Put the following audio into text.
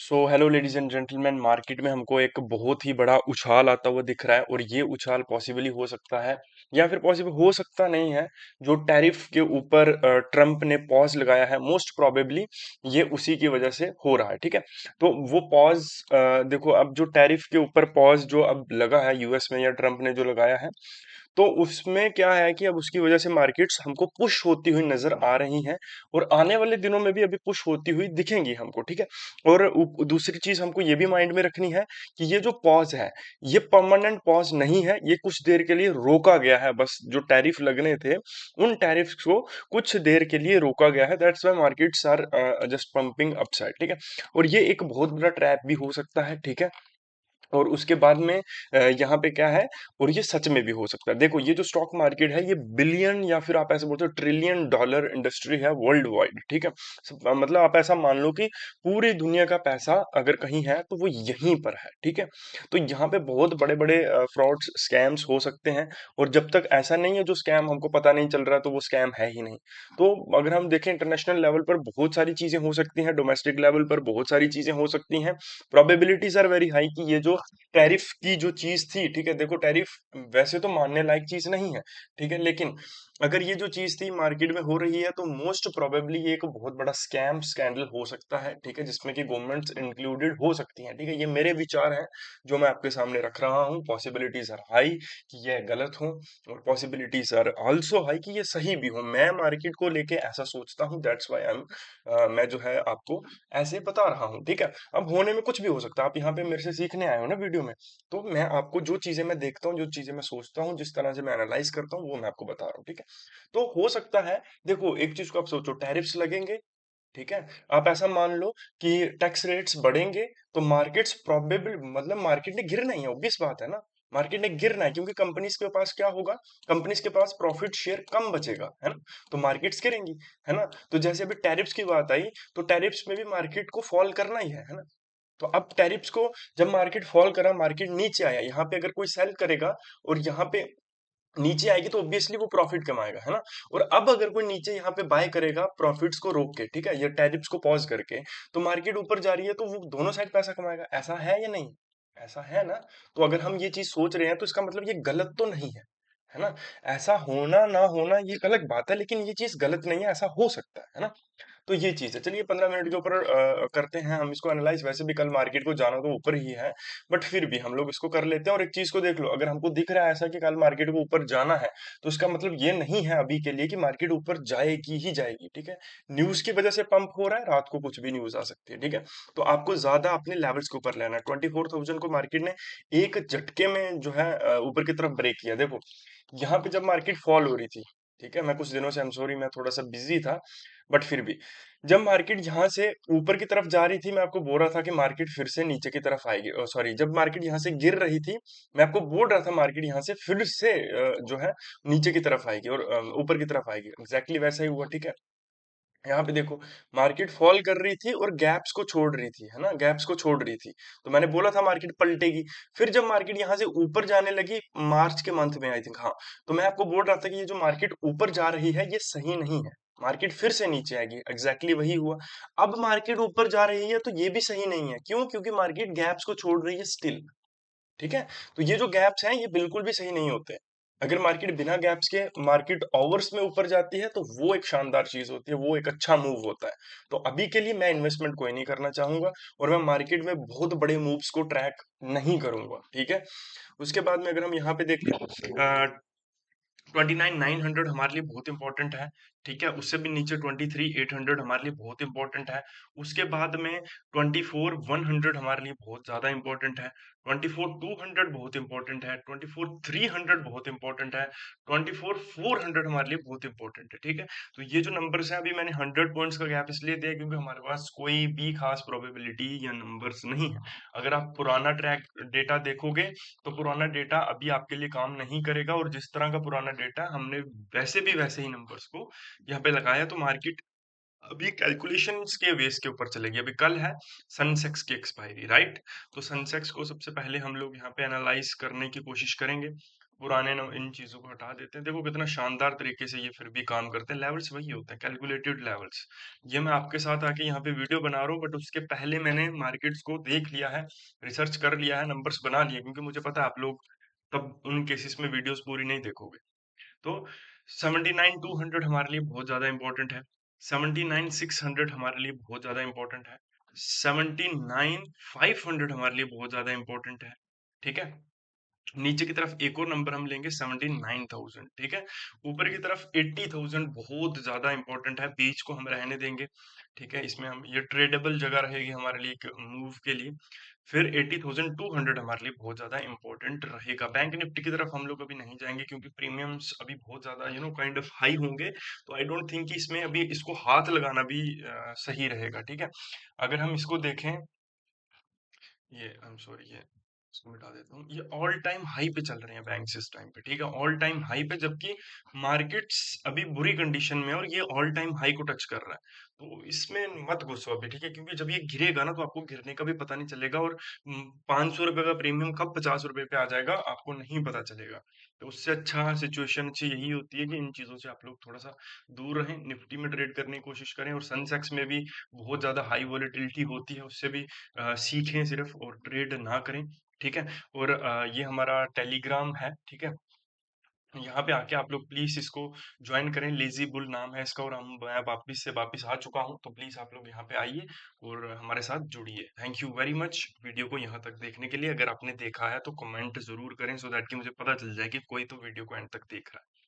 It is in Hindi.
Hello ladies and gentleman. Market में हमको एक बहुत ही बड़ा उछाल आता हुआ दिख रहा है और ये उछाल पॉसिबली हो सकता है या फिर पॉसिबल हो सकता नहीं है। जो टैरिफ के ऊपर ट्रम्प ने पॉज लगाया है, मोस्ट प्रोबेबली ये उसी की वजह से हो रहा है। ठीक है, तो वो पॉज देखो, अब जो टैरिफ के ऊपर पॉज जो अब लगा है यूएस में या ट्रम्प ने जो लगाया है, तो उसमें क्या है कि अब उसकी वजह से मार्केट्स हमको पुश होती हुई नजर आ रही हैं और आने वाले दिनों में भी अभी पुश होती हुई दिखेंगी हमको। ठीक है, और दूसरी चीज हमको ये भी माइंड में रखनी है कि ये जो पॉज है, ये परमानेंट पॉज नहीं है, ये कुछ देर के लिए रोका गया है। बस जो टैरिफ लगने थे, उन टैरिफ को कुछ देर के लिए रोका गया है। That's why markets are just pumping upside. ठीक है, और ये एक बहुत बड़ा ट्रैप भी हो सकता है। ठीक है, और उसके बाद में यहाँ पे क्या है, और ये सच में भी हो सकता है। देखो, ये जो स्टॉक मार्केट है, ये बिलियन या फिर आप ऐसे बोलते हो ट्रिलियन डॉलर इंडस्ट्री है वर्ल्ड वाइड। ठीक है, मतलब आप ऐसा मान लो कि पूरी दुनिया का पैसा अगर कहीं है तो वो यहीं पर है। ठीक है, तो यहाँ पे बहुत बड़े बड़े फ्रॉड्स स्कैम्स हो सकते हैं, और जब तक ऐसा नहीं है जो स्कैम हमको पता नहीं चल रहा, तो वो स्कैम है ही नहीं। तो अगर हम देखें, इंटरनेशनल लेवल पर बहुत सारी चीजें हो सकती हैं, डोमेस्टिक लेवल पर बहुत सारी चीजें हो सकती हैं। प्रोबेबिलिटीज आर वेरी हाई कि ये जो टैरिफ की जो चीज थी, ठीक है, देखो टैरिफ वैसे तो मानने लायक चीज नहीं है। ठीक है, लेकिन अगर ये जो चीज थी मार्केट में हो रही है, तो मोस्ट प्रोबेबली ये एक बहुत बड़ा स्कैम स्कैंडल हो सकता है। ठीक है, जिसमें कि गवर्नमेंट्स इंक्लूडेड हो सकती हैं। ठीक है, ये मेरे विचार हैं जो मैं आपके सामने रख रहा हूँ। पॉसिबिलिटीज आर हाई कि यह गलत हो, और पॉसिबिलिटीज आर आल्सो हाई कि ये सही भी हो। मैं मार्केट को लेके ऐसा सोचता हूँ, दैट्स व्हाई आई एम मैं जो है आपको ऐसे बता रहा हूँ। ठीक है, अब होने में कुछ भी हो सकता है। आप यहाँ पे मेरे से सीखने आए हो ना वीडियो में, तो मैं आपको जो चीजें मैं देखता हूँ, जो चीजें मैं सोचता हूँ, जिस तरह से मैं एनालाइज करता हूँ, वो मैं आपको बता रहा हूँ। ठीक है, तो हो सकता है, देखो एक चीज को आप सोचो, टैरिफ्स लगेंगे। ठीक है, आप ऐसा मान लो कि टैक्स रेट्स बढ़ेंगे, तो मार्केट्स प्रोबेबल, मतलब मार्केट ने गिरना ही है, ऑब्वियस बात है ना। मार्केट ने गिरना है, क्योंकि कंपनीज के पास क्या होगा, कंपनीज के पास प्रॉफिट शेयर कम बचेगा, है ना, तो मार्केट्स गिरेंगी। है ना, तो जैसे अभी टैरिफ्स की बात आई, तो टैरिफ्स में भी मार्केट को फॉल करना ही है ना। तो अब टैरिफ्स को, जब मार्केट फॉल करा, मार्केट नीचे आया, यहाँ पे अगर कोई सेल करेगा और यहाँ पे नीचे आएगी, तो ऑब्वियसली वो प्रॉफिट कमाएगा, है ना। और अब अगर कोई नीचे यहाँ पे बाय करेगा प्रॉफिट्स को रोक के, ठीक है, ये टैरिफ्स को पॉज करके, तो मार्केट ऊपर जा रही है, तो वो दोनों साइड पैसा कमाएगा। ऐसा है या नहीं? ऐसा है ना। तो अगर हम ये चीज सोच रहे हैं, तो इसका मतलब ये गलत तो नहीं है ना। ऐसा होना ना होना ये अलग बात है, लेकिन ये चीज गलत नहीं है, ऐसा हो सकता है ना। तो ये चीज है। चलिए 15 मिनट के ऊपर करते हैं हम इसको एनालाइज। वैसे भी कल मार्केट को जाना तो ऊपर ही है, बट फिर भी हम लोग इसको कर लेते हैं। और एक चीज को देख लो, अगर हमको दिख रहा है ऐसा कि कल मार्केट को ऊपर जाना है, तो इसका मतलब ये नहीं है अभी के लिए कि मार्केट ऊपर जाएगी ही जाएगी। ठीक है, न्यूज की वजह से पंप हो रहा है, रात को कुछ भी न्यूज आ सकती है। ठीक है, तो आपको ज्यादा अपने लेवल्स के ऊपर लेना है। 24,000 को मार्केट ने एक झटके में जो है ऊपर की तरफ ब्रेक किया। देखो, यहाँ पे जब मार्केट फॉल हो रही थी, ठीक है, मैं कुछ दिनों से, आई एम सॉरी, मैं थोड़ा सा बिजी था, बट फिर भी जब मार्केट यहाँ से ऊपर की तरफ जा रही थी, मैं आपको बोल रहा था कि मार्केट फिर से नीचे की तरफ आएगी। सॉरी, जब मार्केट यहाँ से गिर रही थी, मैं आपको बोल रहा था मार्केट यहाँ से फिर से जो है नीचे की तरफ आएगी और ऊपर की तरफ आएगी। एग्जैक्टली वैसा ही हुआ। ठीक है, यहाँ पे देखो, मार्केट फॉल कर रही थी और गैप्स को छोड़ रही थी, है ना, गैप्स को छोड़ रही थी। तो मैंने बोला था मार्केट पलटेगी। फिर जब मार्केट यहाँ से ऊपर जाने लगी, मार्च के मंथ में आई थिंक, हाँ, तो मैं आपको बोल रहा था कि ये जो मार्केट ऊपर जा रही है, ये सही नहीं है, मार्केट फिर से नीचे आएगी। एग्जैक्टली वही हुआ। अब मार्केट ऊपर जा रही है, तो ये भी सही नहीं है। क्यों? क्योंकि मार्केट गैप्स को छोड़ रही है स्टिल। ठीक है, तो ये जो गैप्स हैं, ये बिल्कुल भी सही नहीं होते। अगर मार्केट बिना गैप्स के मार्केट आवर्स में ऊपर जाती है, तो वो एक शानदार चीज होती है, वो एक अच्छा मूव होता है। तो अभी के लिए मैं इन्वेस्टमेंट कोई नहीं करना चाहूंगा, और मैं मार्केट में बहुत बड़े मूव्स को ट्रैक नहीं करूंगा। ठीक है, उसके बाद में अगर हम यहाँ पे देखें, 29,900 हमारे लिए बहुत इंपॉर्टेंट है। ठीक है, उससे भी नीचे 23,800 हमारे लिए बहुत इंपॉर्टेंट है। उसके बाद में 24,100 हमारे लिए बहुत ज्यादा इंपॉर्टेंट है। 24,200 बहुत इंपॉर्टेंट है। 24,300 बहुत इंपॉर्टेंट है। 24,400 हमारे लिए बहुत इंपॉर्टेंट है। ठीक है, तो ये जो नंबर्स हैं, अभी मैंने 100 पॉइंट्स का गैप इसलिए दिया क्योंकि हमारे पास कोई भी खास प्रोबेबिलिटी या नंबर्स नहीं है। अगर आप पुराना ट्रैक डेटा देखोगे, तो पुराना डेटा अभी आपके लिए काम नहीं करेगा, और जिस तरह का पुराना डेटा हमने वैसे भी वैसे ही नंबर्स को यहाँ पे लगाया, तो मार्केट अभी कैलकुलेशंस के बेस के ऊपर चलेगी। अभी कल है सनसेक्स की एक्सपायरी, राइट। तो सनसेक्स को सबसे पहले हम लोग यहाँ पे एनालाइज करने की कोशिश करेंगे। पुराने इन चीजों को हटा देते हैं। देखो कितना शानदार तरीके से ये फिर भी काम करते हैं। लेवल्स वही होते हैं, कैलकुलेटेड लेवल्स। ये मैं आपके साथ आके यहाँ पे वीडियो बना रहा हूँ, बट उसके पहले मैंने मार्केट्स को देख लिया है, रिसर्च कर लिया है, नंबर्स बना लिए, क्योंकि मुझे पता है आप लोग तब उन केसेस में वीडियोस पूरी नहीं देखोगे। तो 79,200 हमारे लिए बहुत ज्यादा इंपॉर्टेंट है। 79,600 हमारे लिए बहुत ज्यादा इंपॉर्टेंट है। 79,500 हमारे लिए बहुत ज्यादा इंपॉर्टेंट है। ठीक है। नीचे की तरफ एक और नंबर हम लेंगे 79,000। ठीक है। ऊपर की तरफ 80,000 बहुत ज्यादा इंपॉर्टेंट है, बीच को हम रहने देंगे। ठीक है, इसमें हम ये ट्रेडेबल जगह रहेगी हमारे लिए मूव के लिए। फिर 80,200 हमारे लिए बहुत ज्यादा इंपॉर्टेंट रहेगा। बैंक निफ्टी की तरफ हम लोग अभी नहीं जाएंगे, क्योंकि प्रीमियम्स अभी बहुत ज्यादा काइंड ऑफ हाई होंगे। तो आई डोंट थिंक कि इसमें अभी इसको हाथ लगाना भी सही रहेगा। ठीक है। अगर हम इसको देखें, ये आई एम सॉरी, ये इसको मिटा देता हूँ। ये ऑल टाइम हाई पे चल रहे हैं बैंक्स इस टाइम पे। ठीक है, ऑल टाइम हाई पे, जबकि मार्केट्स अभी बुरी कंडीशन में है और ये ऑल टाइम हाई को टच कर रहा है। तो इसमें मत घुसो अभी। ठीक है, क्योंकि जब ये गिरेगा ना, तो आपको गिरने का भी पता नहीं चलेगा, और 500 रुपए का प्रीमियम कब 50 रुपए पे आ जाएगा आपको नहीं पता चलेगा। तो उससे अच्छा सिचुएशन अच्छी यही होती है कि इन चीजों से आप लोग थोड़ा सा दूर रहें, निफ्टी में ट्रेड करने की कोशिश करें, और सेंसेक्स में भी बहुत ज्यादा हाई वॉलेटिलिटी होती है, उससे भी सीखें सिर्फ, और ट्रेड ना करें। ठीक है। और ये हमारा टेलीग्राम है। ठीक है, यहाँ पे आके आप लोग प्लीज इसको ज्वाइन करें। लेजी बुल नाम है इसका, और मैं वापिस आ चुका हूँ, तो प्लीज आप लोग यहाँ पे आइए और हमारे साथ जुड़िए। Thank you very much video को यहाँ तक देखने के लिए। अगर आपने देखा है तो कमेंट जरूर करें, सो दैट कि मुझे पता चल जाए कि कोई तो वीडियो को एंड तक देख रहा है।